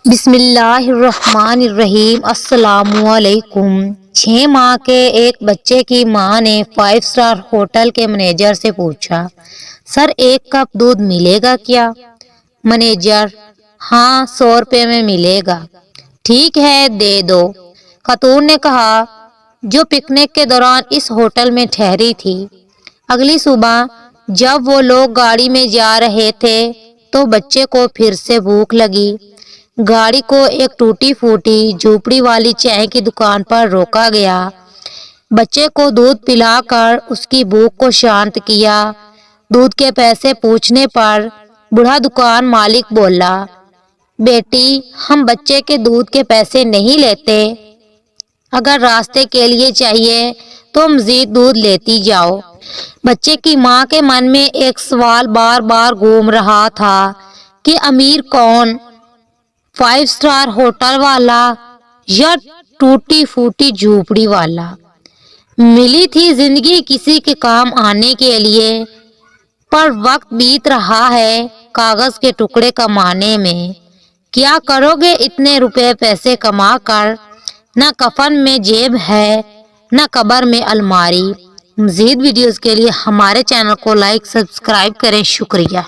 بسم اللہ الرحمن الرحیم۔ السلام علیکم۔ 6 ماہ کے ایک بچے کی ماں نے 5 اسٹار ہوٹل کے مینیجر سے پوچھا، سر 1 کپ دودھ ملے گا کیا؟ مینیجر: ہاں 100 روپے میں ملے گا۔ ٹھیک ہے دے دو۔ خاتون نے کہا، جو پکنک کے دوران اس ہوٹل میں ٹھہری تھی۔ اگلی صبح جب وہ لوگ گاڑی میں جا رہے تھے تو بچے کو پھر سے بھوک لگی۔ گاڑی کو ایک ٹوٹی پھوٹی جھوپڑی والی چائے کی دکان پر روکا گیا۔ بچے کو دودھ پلا کر اس کی بھوک کو شانت کیا۔ دودھ کے پیسے پوچھنے پر بوڑھا دکان مالک بولا، بیٹی ہم بچے کے دودھ کے پیسے نہیں لیتے، اگر راستے کے لیے چاہیے تو مزید دودھ لیتی جاؤ۔ بچے کی ماں کے من میں ایک سوال بار بار گھوم رہا تھا کہ امیر کون، 5 اسٹار ہوٹل والا یا ٹوٹی پھوٹی جھوپڑی والا؟ ملی تھی زندگی کسی کے کام آنے کے لیے، پر وقت بیت رہا ہے کاغذ کے ٹکڑے کمانے میں۔ کیا کرو گے اتنے روپے پیسے کما کر؟ نہ کفن میں جیب ہے نہ قبر میں الماری۔ مزید ویڈیوز کے لیے ہمارے چینل کو لائک سبسکرائب کریں۔ شکریہ۔